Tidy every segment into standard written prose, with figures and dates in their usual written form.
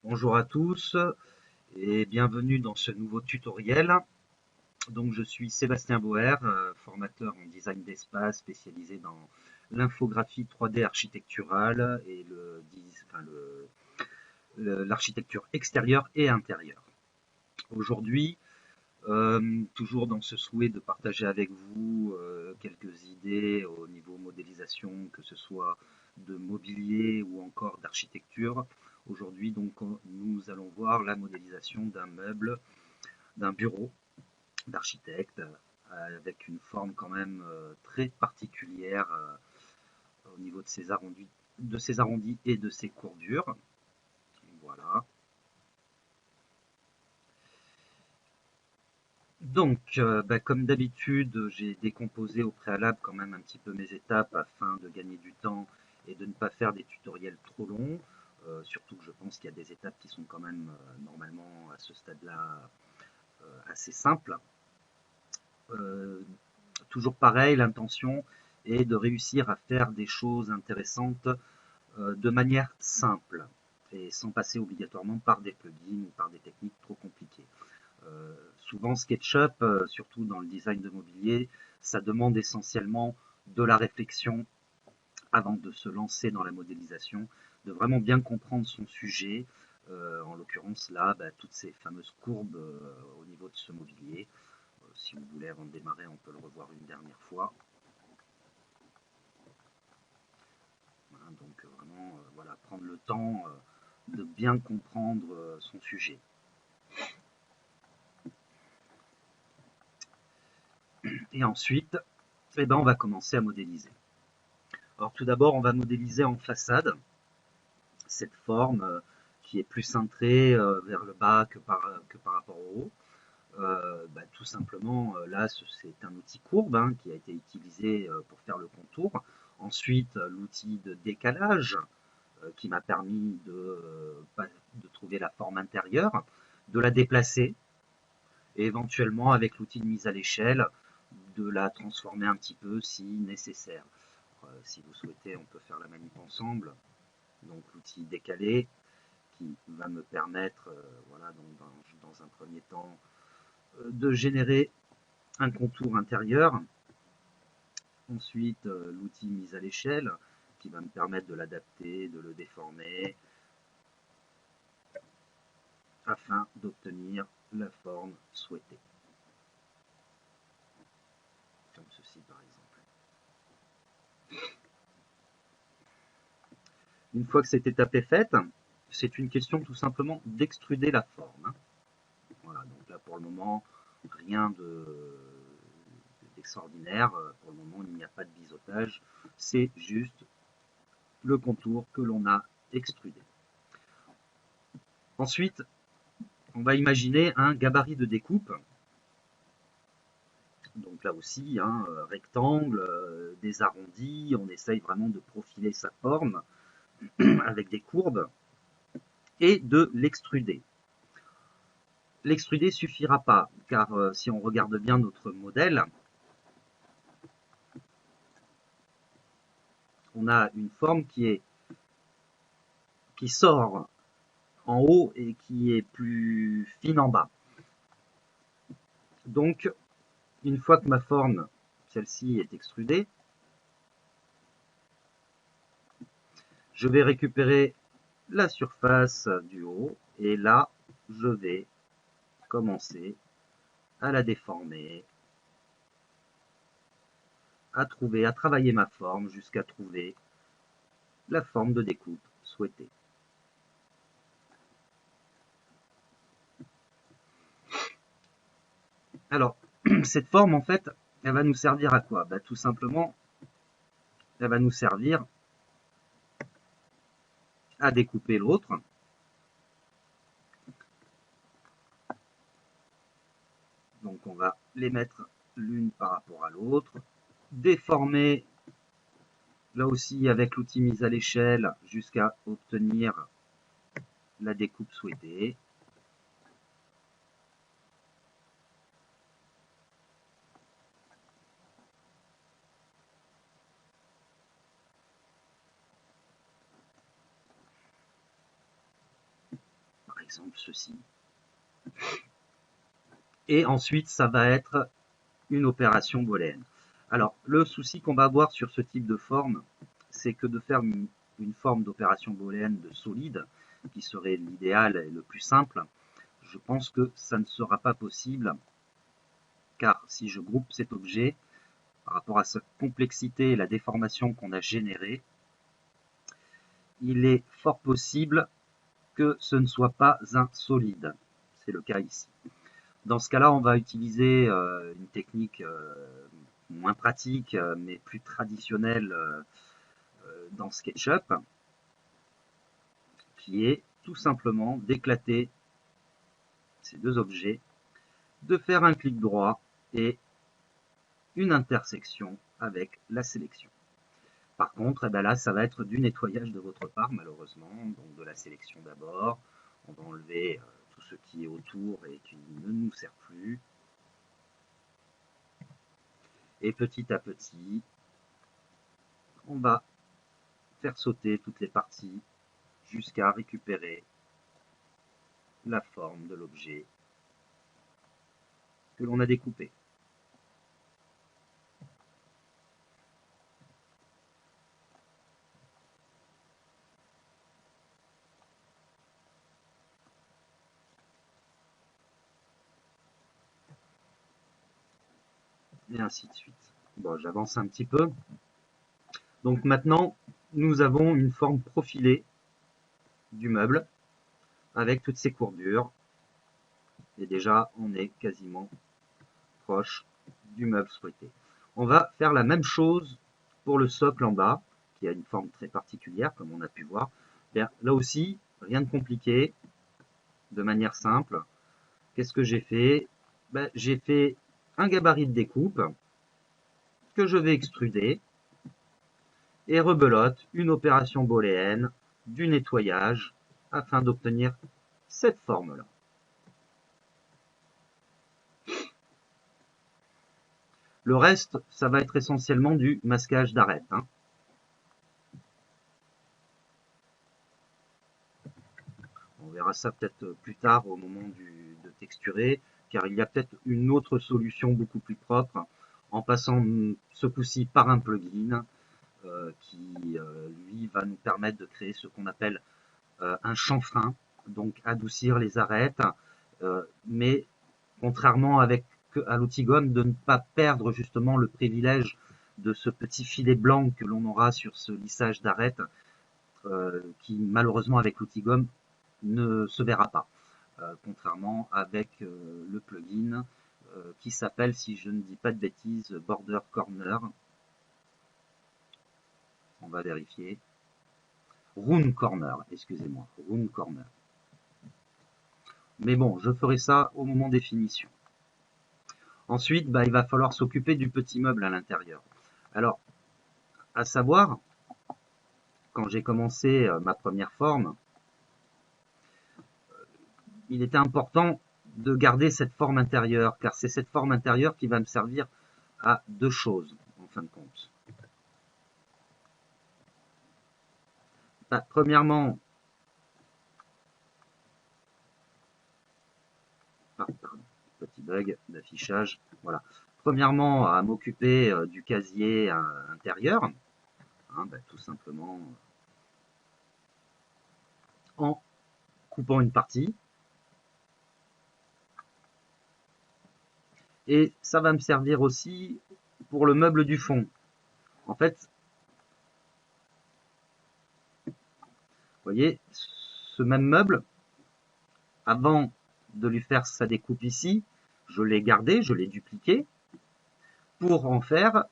Bonjour à tous et bienvenue dans ce nouveau tutoriel. Donc je suis Sébastien Boer, formateur en design d'espace spécialisé dans l'infographie 3D architecturale et l'architecture extérieure et intérieure. Aujourd'hui, toujours dans ce souhait de partager avec vous quelques idées au niveau modélisation, que ce soit de mobilier ou encore d'architecture. Aujourd'hui, donc, nous allons voir la modélisation d'un meuble, d'un bureau d'architecte, avec une forme quand même très particulière au niveau de ses arrondis et de ses courbures. Voilà. Donc, comme d'habitude, j'ai décomposé au préalable quand même un petit peu mes étapes afin de gagner du temps et de ne pas faire des tutoriels trop longs. Surtout que je pense qu'il y a des étapes qui sont quand même normalement à ce stade-là assez simples. Euh, Toujours pareil, l'intention est de réussir à faire des choses intéressantes de manière simple et sans passer obligatoirement par des plugins ou par des techniques trop compliquées. Souvent SketchUp, surtout dans le design de mobilier, ça demande essentiellement de la réflexion avant de se lancer dans la modélisation, de vraiment bien comprendre son sujet. En l'occurrence là, toutes ces fameuses courbes au niveau de ce mobilier. Si vous voulez, avant de démarrer, on peut le revoir une dernière fois. Voilà, donc vraiment, voilà, prendre le temps de bien comprendre son sujet. Et ensuite, on va commencer à modéliser. Alors tout d'abord, on va modéliser en façade cette forme qui est plus cintrée vers le bas que par rapport au haut. Tout simplement, là, c'est un outil courbe hein, qui a été utilisé pour faire le contour. Ensuite, l'outil de décalage qui m'a permis de trouver la forme intérieure, de la déplacer et éventuellement avec l'outil de mise à l'échelle, de la transformer un petit peu si nécessaire. Si vous souhaitez, on peut faire la manip ensemble. Donc l'outil décalé qui va me permettre, voilà, donc dans un premier temps, de générer un contour intérieur. Ensuite, l'outil mise à l'échelle qui va me permettre de l'adapter, de le déformer afin d'obtenir la forme souhaitée. Comme ceci par exemple. Une fois que cette étape est faite, c'est une question tout simplement d'extruder la forme. Hein. Voilà, donc là pour le moment, rien d'extraordinaire. Pour le moment, il n'y a pas de biseautage. C'est juste le contour que l'on a extrudé. Ensuite, on va imaginer un gabarit de découpe. Donc là aussi, hein, rectangle, des arrondis, on essaye vraiment de profiler sa forme avec des courbes et de l'extruder. L'extruder suffira pas, car si on regarde bien notre modèle, on a une forme qui sort en haut et qui est plus fine en bas. Donc, une fois que ma forme, celle-ci, est extrudée, je vais récupérer la surface du haut et là, je vais commencer à la déformer, à travailler ma forme jusqu'à trouver la forme de découpe souhaitée. Alors, cette forme, en fait, elle va nous servir à quoi? Tout simplement, elle va nous servir à découper l'autre. Donc, on va les mettre l'une par rapport à l'autre, déformer là aussi avec l'outil mise à l'échelle jusqu'à obtenir la découpe souhaitée. exemple ceci. Et ensuite, ça va être une opération booléenne. Alors, le souci qu'on va avoir sur ce type de forme, c'est que de faire une forme d'opération booléenne de solide, qui serait l'idéal et le plus simple, je pense que ça ne sera pas possible, car si je groupe cet objet, par rapport à sa complexité et la déformation qu'on a générée, il est fort possible que ce ne soit pas un solide. C'est le cas ici. Dans ce cas-là, on va utiliser une technique moins pratique, mais plus traditionnelle dans SketchUp, qui est tout simplement d'éclater ces deux objets, de faire un clic droit et une intersection avec la sélection. Par contre, eh ben là, ça va être du nettoyage de votre part, malheureusement, donc de la sélection d'abord. On va enlever tout ce qui est autour et qui ne nous sert plus. Et petit à petit, on va faire sauter toutes les parties jusqu'à récupérer la forme de l'objet que l'on a découpé. Et ainsi de suite. Bon, j'avance un petit peu. Donc maintenant, nous avons une forme profilée du meuble avec toutes ces courbures. Et déjà, on est quasiment proche du meuble souhaité. On va faire la même chose pour le socle en bas, qui a une forme très particulière, comme on a pu voir. Bien, là aussi, rien de compliqué, de manière simple. Qu'est-ce que j'ai fait? Ben, j'ai fait un gabarit de découpe que je vais extruder et rebelote une opération booléenne du nettoyage afin d'obtenir cette forme-là. Le reste, ça va être essentiellement du masquage d'arête. On verra ça peut-être plus tard au moment de texturer, car il y a peut-être une autre solution beaucoup plus propre en passant ce coup-ci par un plugin qui lui va nous permettre de créer ce qu'on appelle un chanfrein, donc adoucir les arêtes, mais contrairement à l'outil gomme, de ne pas perdre justement le privilège de ce petit filet blanc que l'on aura sur ce lissage d'arêtes, qui malheureusement avec l'outil gomme ne se verra pas, contrairement avec le plugin qui s'appelle, si je ne dis pas de bêtises, Border Corner. On va vérifier. Round Corner, excusez-moi, Round Corner. Mais bon, je ferai ça au moment des finitions. Ensuite, il va falloir s'occuper du petit meuble à l'intérieur. Alors, à savoir, quand j'ai commencé ma première forme, il était important de garder cette forme intérieure, car c'est cette forme intérieure qui va me servir à deux choses, en fin de compte. Premièrement, petit bug d'affichage, voilà. Premièrement, à m'occuper du casier intérieur, tout simplement en coupant une partie. Et ça va me servir aussi pour le meuble du fond. En fait, vous voyez, ce même meuble, avant de lui faire sa découpe ici, je l'ai gardé, je l'ai dupliqué, pour en faire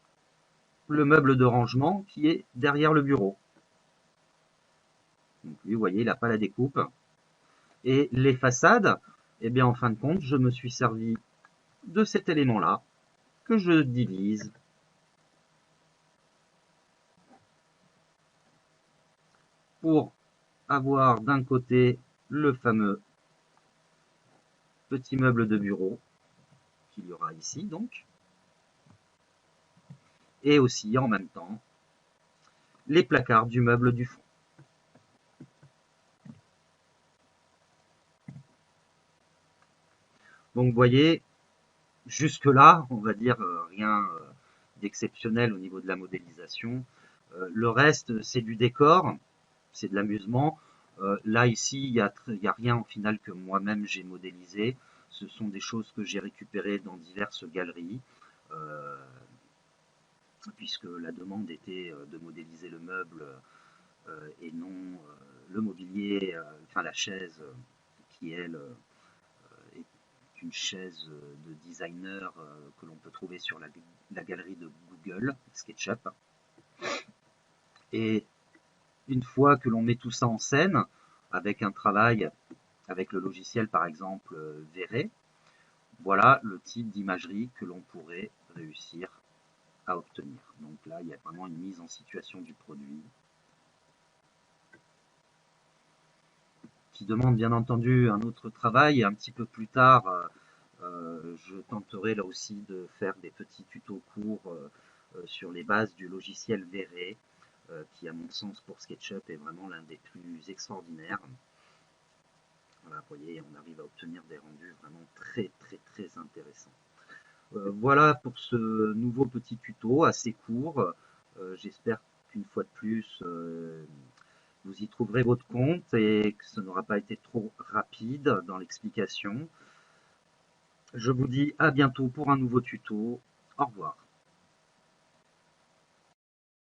le meuble de rangement qui est derrière le bureau. Donc lui, vous voyez, il n'a pas la découpe. Et les façades, eh bien, en fin de compte, je me suis servi de cet élément-là, que je divise pour avoir d'un côté le fameux petit meuble de bureau qu'il y aura ici, donc, et aussi en même temps les placards du meuble du fond. Donc vous voyez, jusque-là, on va dire rien d'exceptionnel au niveau de la modélisation. Le reste, c'est du décor, c'est de l'amusement. Là, ici, il y a rien au final que moi-même j'ai modélisé. Ce sont des choses que j'ai récupérées dans diverses galeries, euh, puisque la demande était de modéliser le meuble et non le mobilier, enfin la chaise qui, elle, est une chaise de designer que l'on peut trouver sur la galerie de Google, SketchUp. Et une fois que l'on met tout ça en scène, avec un travail, avec le logiciel par exemple V-Ray, voilà le type d'imagerie que l'on pourrait réussir à obtenir. Donc là, il y a vraiment une mise en situation du produit qui demande bien entendu un autre travail. Et un petit peu plus tard, je tenterai là aussi de faire des petits tutos courts sur les bases du logiciel V-Ray, qui à mon sens pour SketchUp est vraiment l'un des plus extraordinaires. Voilà, vous voyez, on arrive à obtenir des rendus vraiment très très très intéressants. Voilà pour ce nouveau petit tuto assez court. J'espère qu'une fois de plus, vous y trouverez votre compte et que ce n'aura pas été trop rapide dans l'explication. Je vous dis à bientôt pour un nouveau tuto. Au revoir.